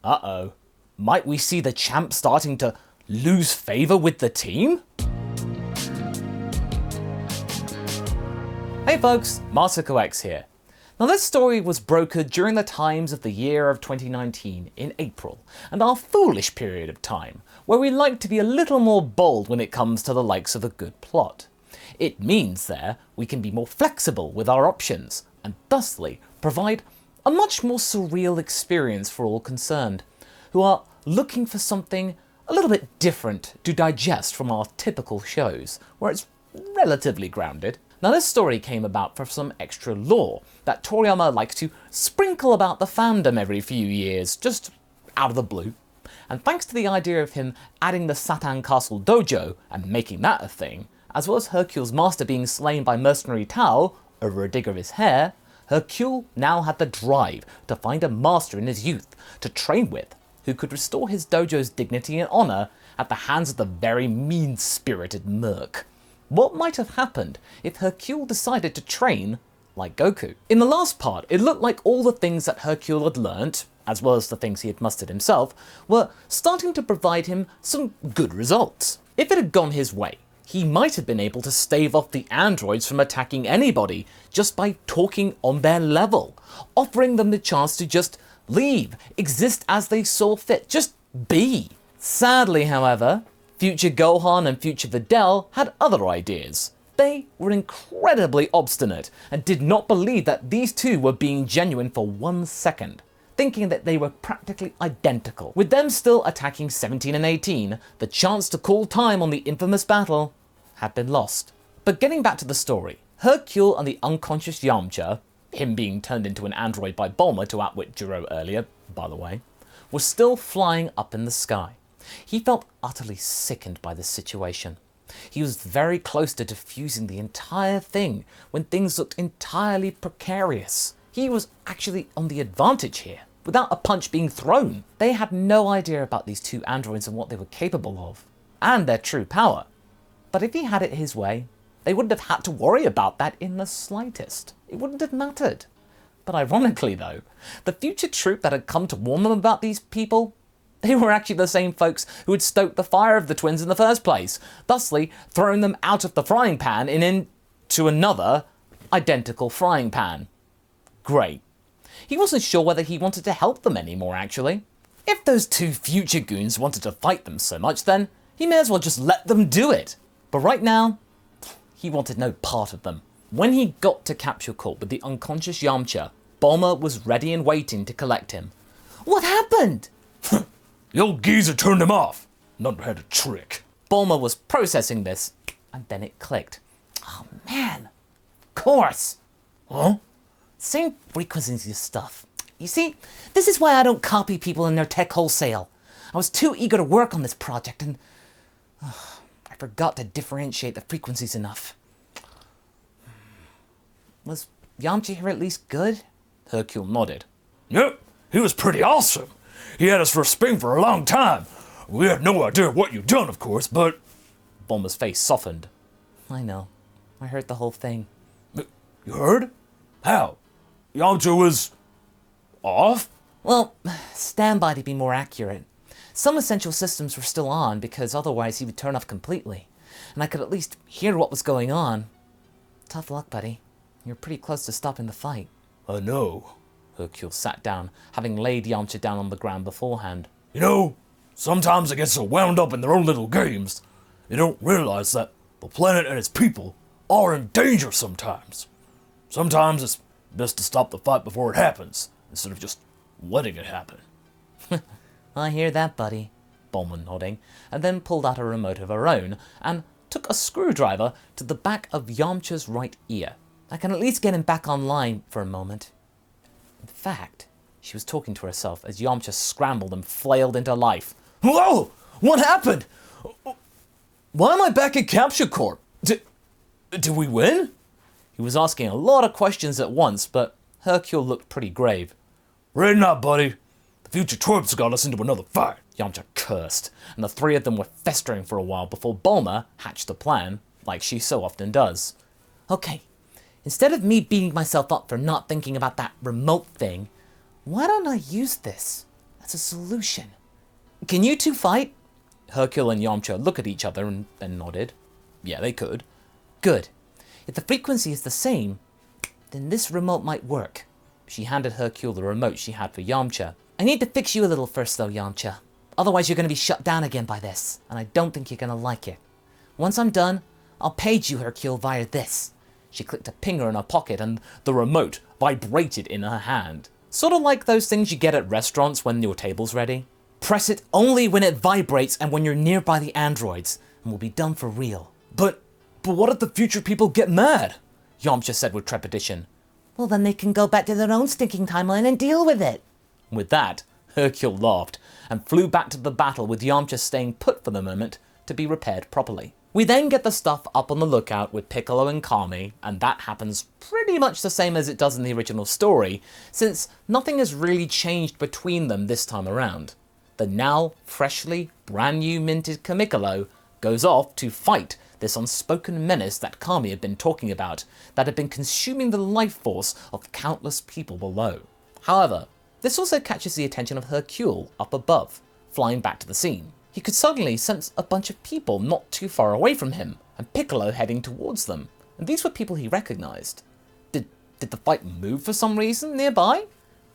Uh-oh. Might we see the champ starting to lose favor with the team? Hey folks, MasakoX here. Now this story was brokered during the times of the year of 2019 in April, and our foolish period of time, where we like to be a little more bold when it comes to the likes of a good plot. It means there we can be more flexible with our options, and thusly provide a much more surreal experience for all concerned, who are looking for something a little bit different to digest from our typical shows, where it's relatively grounded. Now this story came about for some extra lore that Toriyama likes to sprinkle about the fandom every few years, just out of the blue. And thanks to the idea of him adding the Sattan Castle Dojo and making that a thing, as well as Hercule's master being slain by Mercenary Tao over a dig of his hair, Hercule now had the drive to find a master in his youth to train with, who could restore his dojo's dignity and honour at the hands of the very mean-spirited merc. What might have happened if Hercule decided to train like Goku? In the last part, it looked like all the things that Hercule had learnt, as well as the things he had mustered himself, were starting to provide him some good results. If it had gone his way, he might have been able to stave off the androids from attacking anybody just by talking on their level, offering them the chance to just leave, exist as they saw fit, just be. Sadly, however, future Gohan and future Videl had other ideas. They were incredibly obstinate and did not believe that these two were being genuine for 1 second, thinking that they were practically identical. With them still attacking 17 and 18, the chance to call time on the infamous battle had been lost. But getting back to the story, Hercule and the unconscious Yamcha, him being turned into an android by Bulma to outwit Jiro earlier, by the way, was still flying up in the sky. He felt utterly sickened by this situation. He was very close to defusing the entire thing when things looked entirely precarious. He was actually on the advantage here, without a punch being thrown. They had no idea about these two androids and what they were capable of, and their true power. But if he had it his way, they wouldn't have had to worry about that in the slightest. It wouldn't have mattered. But ironically though, the future troop that had come to warn them about these people, they were actually the same folks who had stoked the fire of the twins in the first place, thusly throwing them out of the frying pan and into another identical frying pan. Great. He wasn't sure whether he wanted to help them anymore, actually. If those two future goons wanted to fight them so much, then he may as well just let them do it. But right now, he wanted no part of them. When he got to Capsule Corp with the unconscious Yamcha, Bulma was ready and waiting to collect him. What happened? The old geezer turned him off. None had a trick. Bulma was processing this, and then it clicked. Oh man, of course. Huh? Same frequencies as stuff. You see, this is why I don't copy people in their tech wholesale. I was too eager to work on this project, and I forgot to differentiate the frequencies enough. Was Yamcha here at least good? Hercule nodded. Yep, he was pretty awesome. He had us for a spin for a long time. We had no idea what you'd done, of course, but... Bulma's face softened. I know. I heard the whole thing. You heard? How? Yamcha was... off? Well, standby to be more accurate. Some essential systems were still on, because otherwise he would turn off completely. And I could at least hear what was going on. Tough luck, buddy. You're pretty close to stopping the fight. I know. Hercule sat down, having laid Yamcha down on the ground beforehand. You know, sometimes they get so wound up in their own little games, they don't realize that the planet and its people are in danger sometimes. Sometimes it's best to stop the fight before it happens, instead of just letting it happen. I hear that, buddy, Bulma nodding, and then pulled out a remote of her own, and took a screwdriver to the back of Yamcha's right ear. I can at least get him back online for a moment. In fact, she was talking to herself as Yamcha scrambled and flailed into life. Whoa! What happened? Why am I back at Capsule Corp? Did we win? He was asking a lot of questions at once, but Hercule looked pretty grave. Ready not, buddy. The future twerps got us into another fight. Yamcha cursed, and the three of them were festering for a while before Bulma hatched a plan, like she so often does. Okay, instead of me beating myself up for not thinking about that remote thing, why don't I use this? What's the solution? Can you two fight? Hercule and Yamcha look at each other and then nodded. Yeah, they could. Good. If the frequency is the same, then this remote might work. She handed Hercule the remote she had for Yamcha. I need to fix you a little first though, Yamcha. Otherwise you're going to be shut down again by this, and I don't think you're going to like it. Once I'm done, I'll page you, Hercule, via this. She clicked a pinger in her pocket and the remote vibrated in her hand. Sort of like those things you get at restaurants when your table's ready. Press it only when it vibrates and when you're nearby the androids, and we'll be done for real. But what if the future people get mad? Yamcha said with trepidation. Well, then they can go back to their own stinking timeline and deal with it. With that, Hercule laughed and flew back to the battle with Yamcha staying put for the moment to be repaired properly. We then get the stuff up on the lookout with Piccolo and Kami, and that happens pretty much the same as it does in the original story, since nothing has really changed between them this time around. The now freshly brand new minted Piccolo goes off to fight this unspoken menace that Kami had been talking about, that had been consuming the life force of countless people below. However, this also catches the attention of Hercule up above, flying back to the scene. He could suddenly sense a bunch of people not too far away from him, and Piccolo heading towards them, and these were people he recognized. Did the fight move for some reason nearby?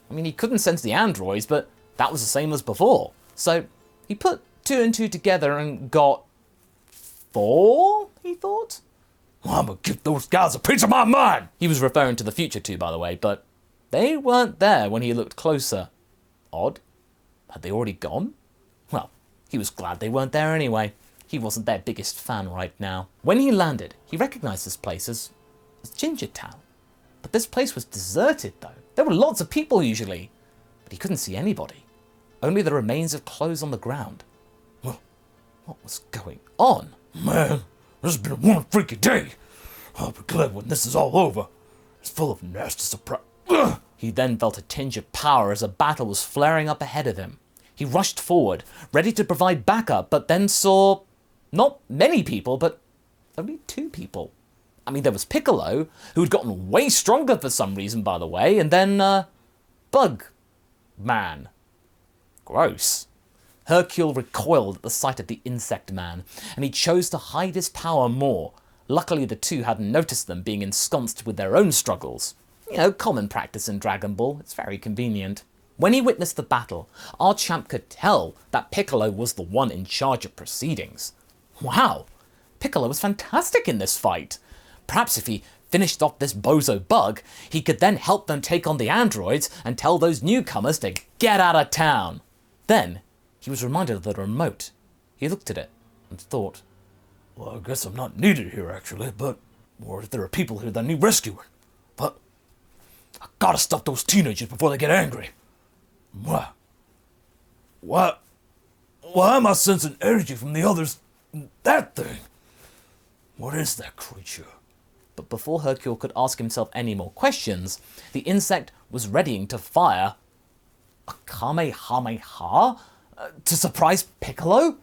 I mean, he couldn't sense the androids, but that was the same as before. So he put 2 and 2 together and got 4, he thought? I'm gonna give those guys a piece of my mind! He was referring to the future 2, by the way, but they weren't there when he looked closer. Odd. Had they already gone? Well, he was glad they weren't there anyway. He wasn't their biggest fan right now. When he landed, he recognized this place as Ginger Town. But this place was deserted, though. There were lots of people usually, but he couldn't see anybody. Only the remains of clothes on the ground. Well, what was going on? Man, this has been one freaky day. I'll be glad when this is all over. It's full of nasty surprise. He then felt a tinge of power as a battle was flaring up ahead of him. He rushed forward, ready to provide backup, but then saw not many people, but only 2 people. I mean, there was Piccolo, who had gotten way stronger for some reason, by the way, and then, Bug Man. Gross. Hercule recoiled at the sight of the insect man, and he chose to hide his power more. Luckily, the 2 hadn't noticed them being ensconced with their own struggles. You know, common practice in Dragon Ball. It's very convenient. When he witnessed the battle, our champ could tell that Piccolo was the one in charge of proceedings. Wow, Piccolo was fantastic in this fight. Perhaps if he finished off this bozo Bug, he could then help them take on the androids and tell those newcomers to get out of town. Then, he was reminded of the remote. He looked at it and thought, well, I guess I'm not needed here, actually, but or if there are people here that need rescuing. But I gotta stop those teenagers before they get angry. Why am I sensing energy from the others? That thing. What is that creature? But before Hercule could ask himself any more questions, the insect was readying to fire a Kamehameha to surprise Piccolo?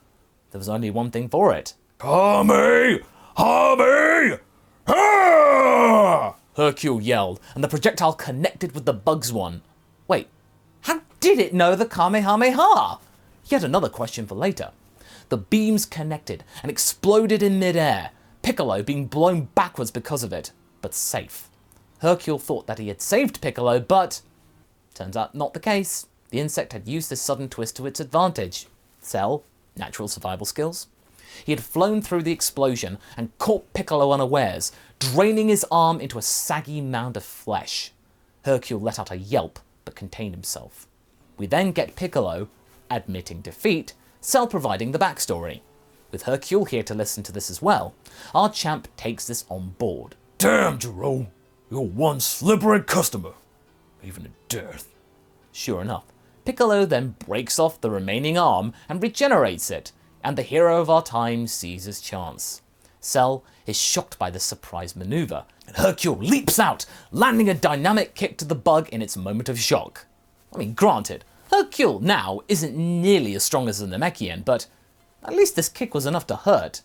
There was only one thing for it. Kamehameha! Hercule yelled, and the projectile connected with the bug's one. Wait, how did it know the Kamehameha? He had another question for later. The beams connected and exploded in midair, Piccolo being blown backwards because of it, but safe. Hercule thought that he had saved Piccolo, but turns out not the case. The insect had used this sudden twist to its advantage. Cell, natural survival skills. He had flown through the explosion and caught Piccolo unawares, draining his arm into a saggy mound of flesh. Hercule let out a yelp, but contained himself. We then get Piccolo admitting defeat, Cell providing the backstory. With Hercule here to listen to this as well, our champ takes this on board. Damn, Jerome, you're one slippery customer, even in death. Sure enough, Piccolo then breaks off the remaining arm and regenerates it, and the hero of our time sees his chance. Cell is shocked by this surprise maneuver, and Hercule leaps out, landing a dynamic kick to the bug in its moment of shock. I mean, granted, Hercule now isn't nearly as strong as the Namekian, but at least this kick was enough to hurt.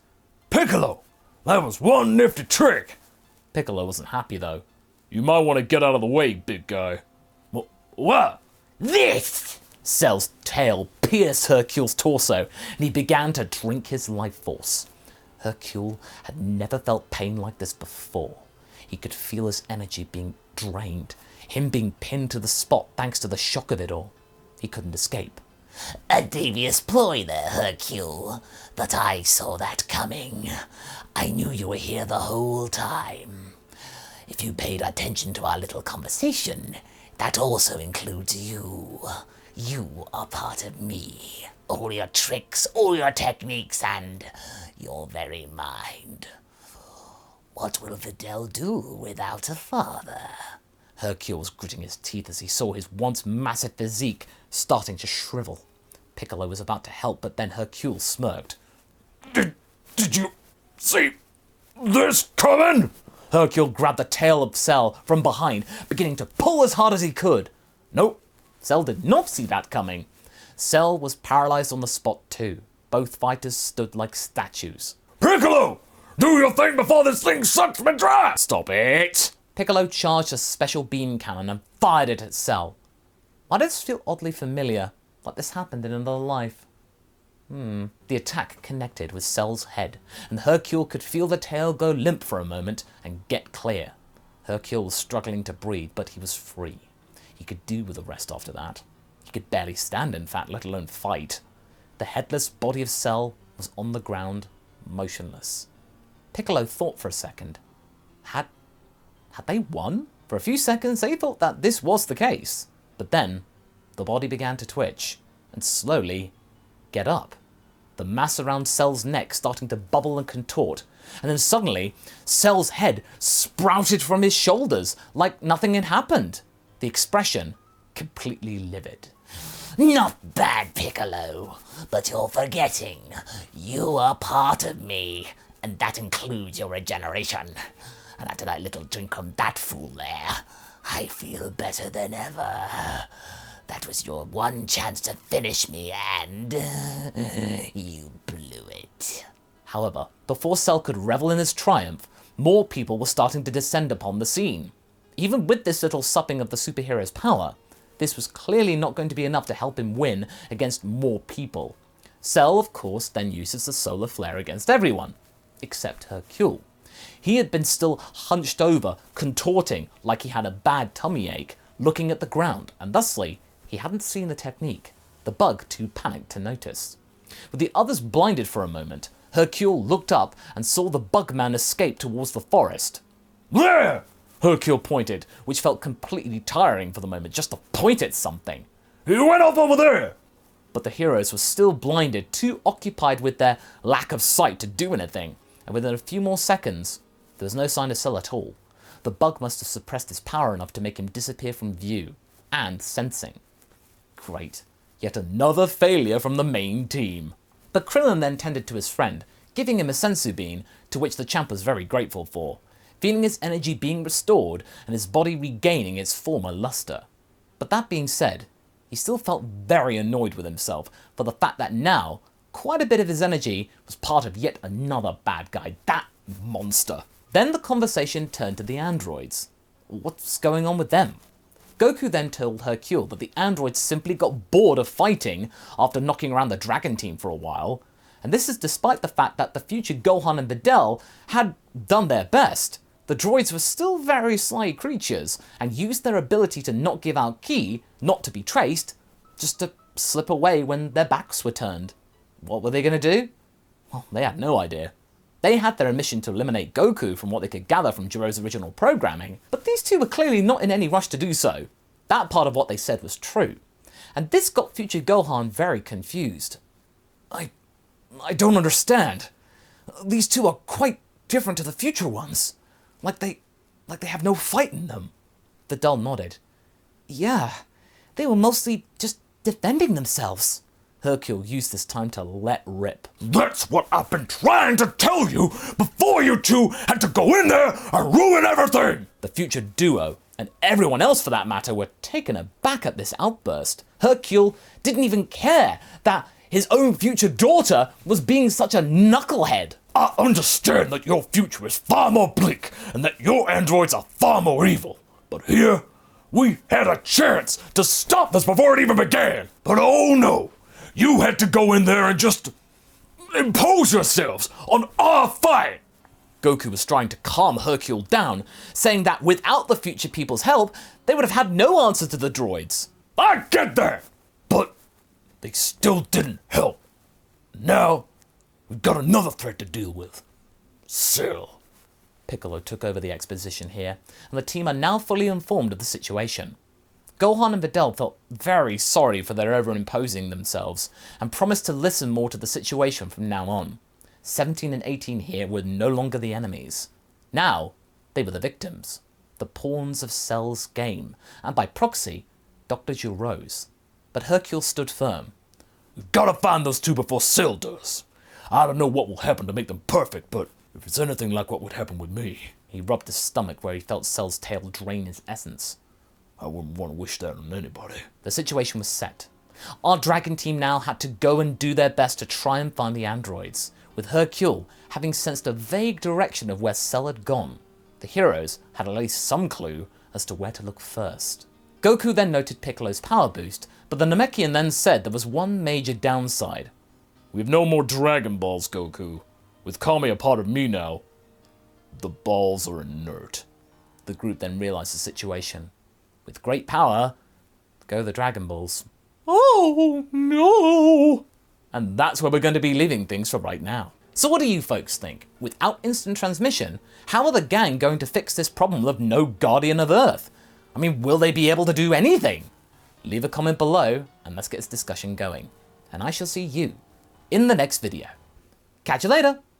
Piccolo, that was one nifty trick. Piccolo wasn't happy though. You might want to get out of the way, big guy. What? This! Cell's tail pierced Hercule's torso, and he began to drink his life force. Hercule had never felt pain like this before. He could feel his energy being drained, him being pinned to the spot thanks to the shock of it all. He couldn't escape. A devious ploy there, Hercule, but I saw that coming. I knew you were here the whole time. If you paid attention to our little conversation, that also includes you. You are part of me. All your tricks, all your techniques, and your very mind. What will Videl do without a father? Hercule was gritting his teeth as he saw his once massive physique starting to shrivel. Piccolo was about to help, but then Hercule smirked. Did you see this coming? Hercule grabbed the tail of Cell from behind, beginning to pull as hard as he could. Nope, Cell did not see that coming. Cell was paralyzed on the spot too. Both fighters stood like statues. Piccolo! Do your thing before this thing sucks me dry! Stop it! Piccolo charged a special beam cannon and fired it at Cell. Why does this feel oddly familiar, like this happened in another life? The attack connected with Cell's head, and Hercule could feel the tail go limp for a moment and get clear. Hercule was struggling to breathe, but he was free. He could do with the rest after that. He could barely stand, in fact, let alone fight. The headless body of Cell was on the ground, motionless. Piccolo thought for a second. Had they won? For a few seconds, they thought that this was the case. But then, the body began to twitch, and slowly get up. The mass around Cell's neck starting to bubble and contort, and then suddenly, Cell's head sprouted from his shoulders like nothing had happened. The expression completely livid. Not bad, Piccolo, but you're forgetting. You are part of me, and that includes your regeneration. And after that little drink from that fool there, I feel better than ever. That was your one chance to finish me, and you blew it. However, before Cell could revel in his triumph, more people were starting to descend upon the scene. Even with this little supping of the superhero's power, this was clearly not going to be enough to help him win against more people. Cell, of course, then uses the solar flare against everyone, except Hercule. He had been still hunched over, contorting like he had a bad tummy ache, looking at the ground, and thusly, he hadn't seen the technique, the bug too panicked to notice. With the others blinded for a moment, Hercule looked up and saw the bugman escape towards the forest. There! Hercule pointed, which felt completely tiring for the moment, just to point at something. He went off over there! But the heroes were still blinded, too occupied with their lack of sight to do anything, and within a few more seconds, there was no sign of Cell at all. The bug must have suppressed his power enough to make him disappear from view and sensing. Great. Yet another failure from the main team. But Krillin then tended to his friend, giving him a sensu bean, to which the champ was very grateful for, feeling his energy being restored and his body regaining its former luster. But that being said, he still felt very annoyed with himself for the fact that now, quite a bit of his energy was part of yet another bad guy, that monster. Then the conversation turned to the androids. What's going on with them? Goku then told Hercule that the androids simply got bored of fighting after knocking around the Dragon Team for a while, and this is despite the fact that the future Gohan and Videl had done their best. The droids were still very sly creatures, and used their ability to not give out ki, not to be traced, just to slip away when their backs were turned. What were they going to do? Well, they had no idea. They had their mission to eliminate Goku from what they could gather from Jiro's original programming, but these two were clearly not in any rush to do so. That part of what they said was true, and this got future Gohan very confused. I don't understand. These two are quite different to the future ones. Like they have no fight in them. Videl nodded. Yeah, they were mostly just defending themselves. Hercule used this time to let rip. That's what I've been trying to tell you before you two had to go in there and ruin everything! The future duo, and everyone else for that matter, were taken aback at this outburst. Hercule didn't even care that his own future daughter was being such a knucklehead. I understand that your future is far more bleak and that your androids are far more evil. But here, We had a chance to stop this before it even began. But oh no, you had to go in there and just impose yourselves on our fight. Goku was trying to calm Hercule down, saying that without the future people's help, they would have had no answer to the droids. I get that, but they still didn't help. Now, we've got another threat to deal with. Cell. Piccolo took over the exposition here, and the team are now fully informed of the situation. Gohan and Videl felt very sorry for their over-imposing themselves, and promised to listen more to the situation from now on. 17 and 18 here were no longer the enemies. Now, they were the victims, the pawns of Cell's game, and by proxy, Dr. Gilrose. But Hercule stood firm. We've got to find those two before Cell does. I don't know what will happen to make them perfect, but if it's anything like what would happen with me... He rubbed his stomach where he felt Cell's tail drain his essence. I wouldn't want to wish that on anybody. The situation was set. Our Dragon team now had to go and do their best to try and find the androids, with Hercule having sensed a vague direction of where Cell had gone. The heroes had at least some clue as to where to look first. Goku then noted Piccolo's power boost, but the Namekian then said there was one major downside. We've no more Dragon Balls, Goku. With Kami a part of me now, the balls are inert. The group then realized the situation. With great power, go the Dragon Balls. Oh, no! And that's where we're going to be leaving things for right now. So what do you folks think? Without instant transmission, how are the gang going to fix this problem of no Guardian of Earth? I mean, will they be able to do anything? Leave a comment below and let's get this discussion going. And I shall see you in the next video. Catch you later!